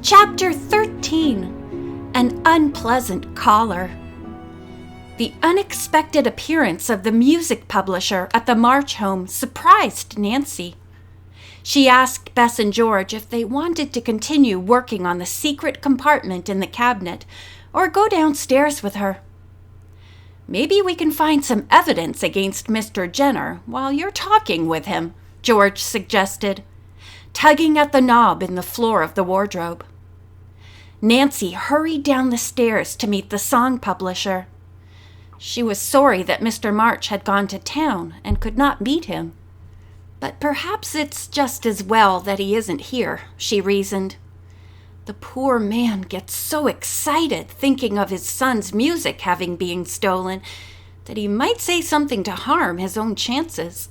Chapter 13. An Unpleasant Caller. The unexpected appearance of the music publisher at the March home surprised Nancy. She asked Bess and George if they wanted to continue working on the secret compartment in the cabinet or go downstairs with her. "Maybe we can find some evidence against Mr. Jenner while you're talking with him," George suggested, tugging at the knob in the floor of the wardrobe. Nancy hurried down the stairs to meet the song publisher. She was sorry that Mr. March had gone to town and could not meet him. But perhaps it's just as well that he isn't here, she reasoned. The poor man gets so excited thinking of his son's music having been stolen that he might say something to harm his own chances.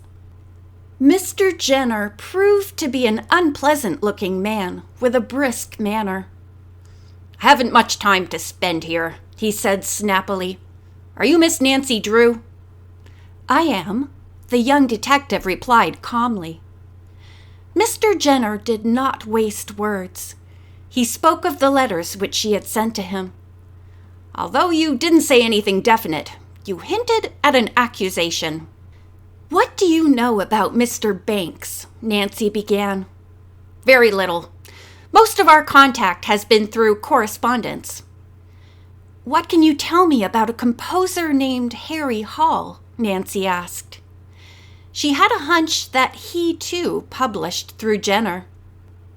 Mr. Jenner proved to be an unpleasant-looking man with a brisk manner. "Haven't much time to spend here," he said snappily. "Are you Miss Nancy Drew?" "I am," the young detective replied calmly. Mr. Jenner did not waste words. He spoke of the letters which she had sent to him. "Although you didn't say anything definite, you hinted at an accusation." "What do you know about Mr. Banks?" Nancy began. "Very little. Most of our contact has been through correspondence." "What can you tell me about a composer named Harry Hall?" Nancy asked. She had a hunch that he, too, published through Jenner.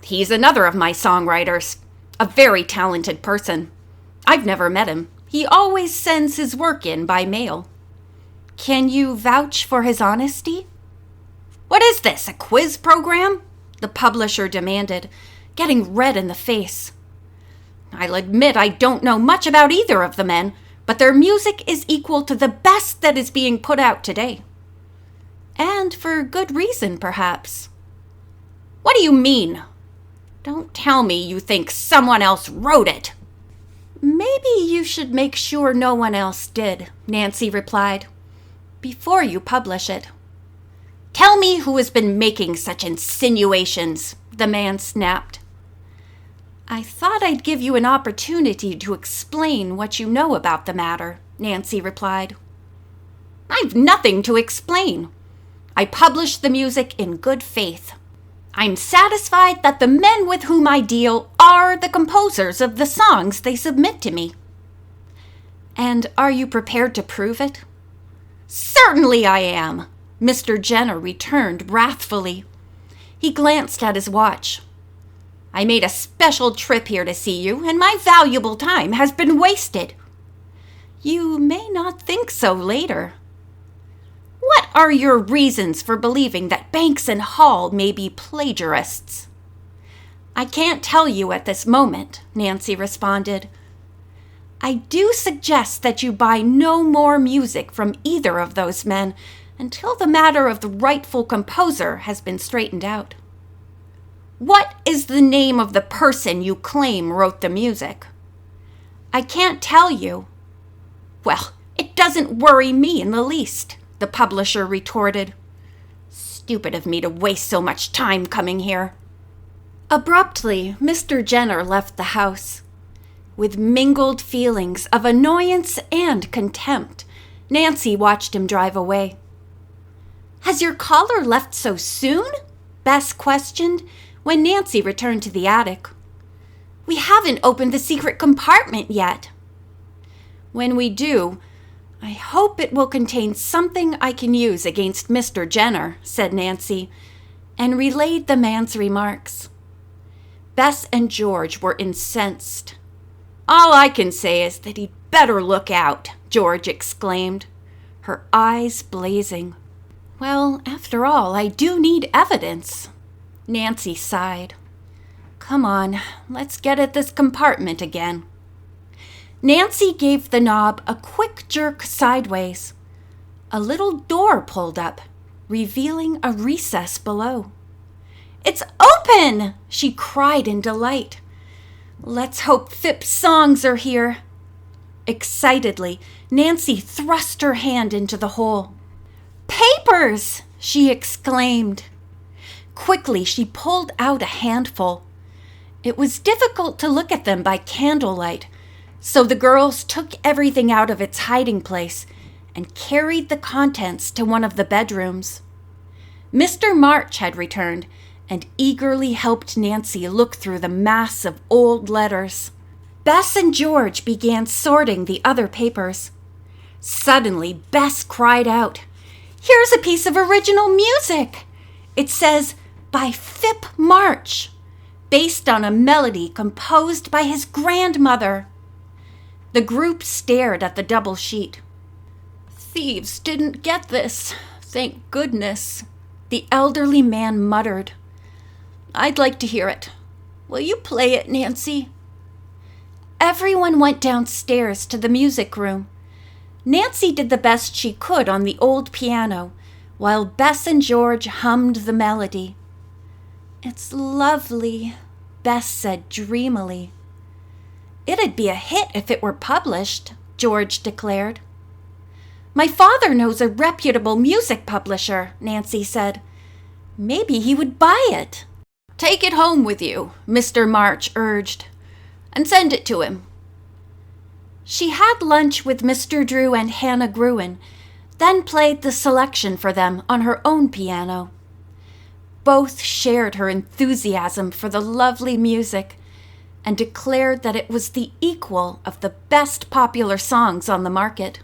"He's another of my songwriters. A very talented person. I've never met him. He always sends his work in by mail." "Can you vouch for his honesty?" "What is this, a quiz program?" the publisher demanded, getting red in the face. "I'll admit I don't know much about either of the men, but their music is equal to the best that is being put out today." "And for good reason, perhaps." "What do you mean? Don't tell me you think someone else wrote it." "Maybe you should make sure no one else did," Nancy replied, "before you publish it." "Tell me who has been making such insinuations," the man snapped. "I thought I'd give you an opportunity to explain what you know about the matter," Nancy replied. "I've nothing to explain. I published the music in good faith. I'm satisfied that the men with whom I deal are the composers of the songs they submit to me." "And are you prepared to prove it?" "Certainly I am," Mr. Jenner returned wrathfully. He glanced at his watch. "I made a special trip here to see you, and my valuable time has been wasted." "You may not think so later." "What are your reasons for believing that Banks and Hall may be plagiarists?" "I can't tell you at this moment," Nancy responded. "I do suggest that you buy no more music from either of those men until the matter of the rightful composer has been straightened out." "What is the name of the person you claim wrote the music?" "I can't tell you." "Well, it doesn't worry me in the least," the publisher retorted. "Stupid of me to waste so much time coming here." Abruptly, Mr. Jenner left the house. With mingled feelings of annoyance and contempt, Nancy watched him drive away. "Has your caller left so soon?" Bess questioned when Nancy returned to the attic. "We haven't opened the secret compartment yet." "When we do, I hope it will contain something I can use against Mr. Jenner," said Nancy, and relayed the man's remarks. Bess and George were incensed. "All I can say is that he'd better look out," George exclaimed, her eyes blazing. "Well, after all, I do need evidence." Nancy sighed. "Come on, let's get at this compartment again." Nancy gave the knob a quick jerk sideways. A little door pulled up, revealing a recess below. "It's open!" she cried in delight. "Let's hope Phipp's songs are here." Excitedly, Nancy thrust her hand into the hole. "Papers!" she exclaimed. Quickly, she pulled out a handful. It was difficult to look at them by candlelight, so the girls took everything out of its hiding place and carried the contents to one of the bedrooms. Mr. March had returned and eagerly helped Nancy look through the mass of old letters. Bess and George began sorting the other papers. Suddenly, Bess cried out, "Here's a piece of original music! It says, 'By Phip March,' based on a melody composed by his grandmother." The group stared at the double sheet. "Thieves didn't get this, thank goodness," the elderly man muttered. "I'd like to hear it. Will you play it, Nancy?" Everyone went downstairs to the music room. Nancy did the best she could on the old piano, while Bess and George hummed the melody. "It's lovely," Bess said dreamily. "It'd be a hit if it were published," George declared. "My father knows a reputable music publisher," Nancy said. "Maybe he would buy it." "Take it home with you," Mr. March urged, "and send it to him." She had lunch with Mr. Drew and Hannah Gruen, then played the selection for them on her own piano. Both shared her enthusiasm for the lovely music and declared that it was the equal of the best popular songs on the market.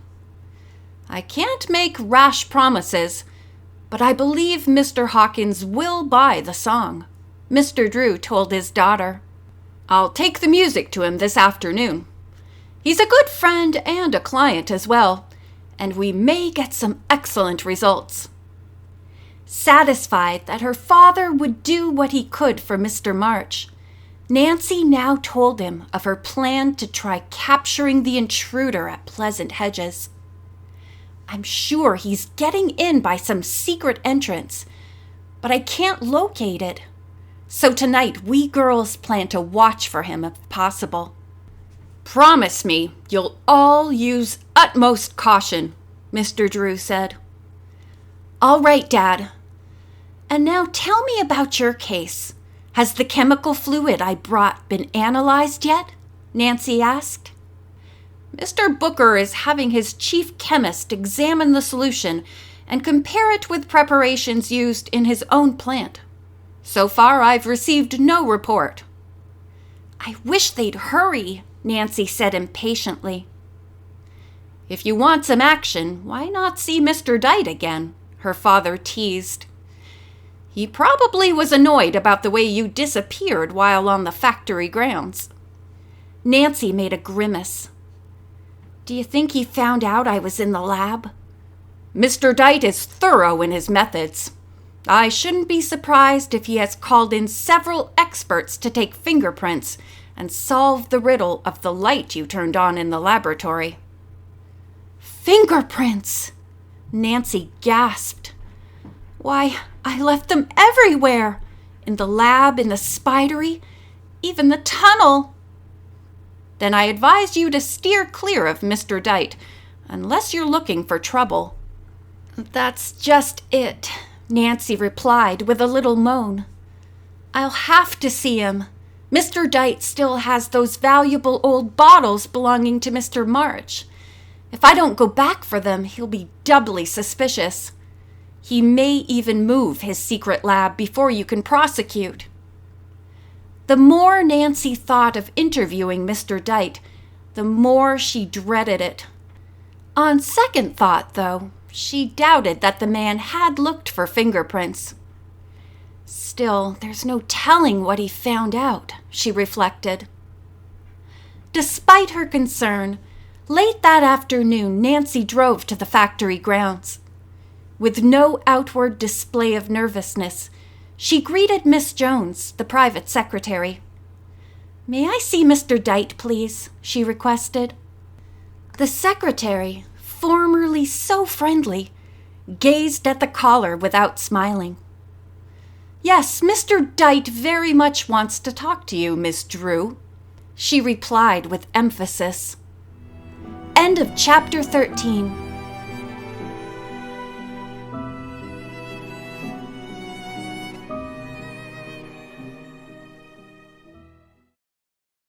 "I can't make rash promises, but I believe Mr. Hawkins will buy the song," Mr. Drew told his daughter. "I'll take the music to him this afternoon. He's a good friend and a client as well, and we may get some excellent results." Satisfied that her father would do what he could for Mr. March, Nancy now told him of her plan to try capturing the intruder at Pleasant Hedges. "I'm sure he's getting in by some secret entrance, but I can't locate it. So tonight we girls plan to watch for him if possible." "Promise me you'll all use utmost caution," Mr. Drew said. "All right, Dad. And now tell me about your case. Has the chemical fluid I brought been analyzed yet?" Nancy asked. "Mr. Booker is having his chief chemist examine the solution and compare it with preparations used in his own plant. So far, I've received no report." "I wish they'd hurry," Nancy said impatiently. "If you want some action, why not see Mr. Dite again?" her father teased. "He probably was annoyed about the way you disappeared while on the factory grounds." Nancy made a grimace. "Do you think he found out I was in the lab?" "Mr. Dite is thorough in his methods. I shouldn't be surprised if he has called in several experts to take fingerprints and solve the riddle of the light you turned on in the laboratory." "Fingerprints!" Nancy gasped. "Why, I left them everywhere! In the lab, in the spidery, even the tunnel." "Then I advise you to steer clear of Mr. Dite, unless you're looking for trouble." "That's just it," Nancy replied with a little moan. "I'll have to see him. Mr. Dite still has those valuable old bottles belonging to Mr. March. If I don't go back for them, he'll be doubly suspicious. He may even move his secret lab before you can prosecute." The more Nancy thought of interviewing Mr. Dite, the more she dreaded it. On second thought, though, she doubted that the man had looked for fingerprints. Still, there's no telling what he found out, she reflected. Despite her concern, late that afternoon Nancy drove to the factory grounds. With no outward display of nervousness, she greeted Miss Jones, the private secretary. "May I see Mr. Dite, please?" she requested. The secretary, formerly so friendly, gazed at the caller without smiling. "Yes, Mr. Dite very much wants to talk to you, Miss Drew," she replied with emphasis. End of Chapter 13.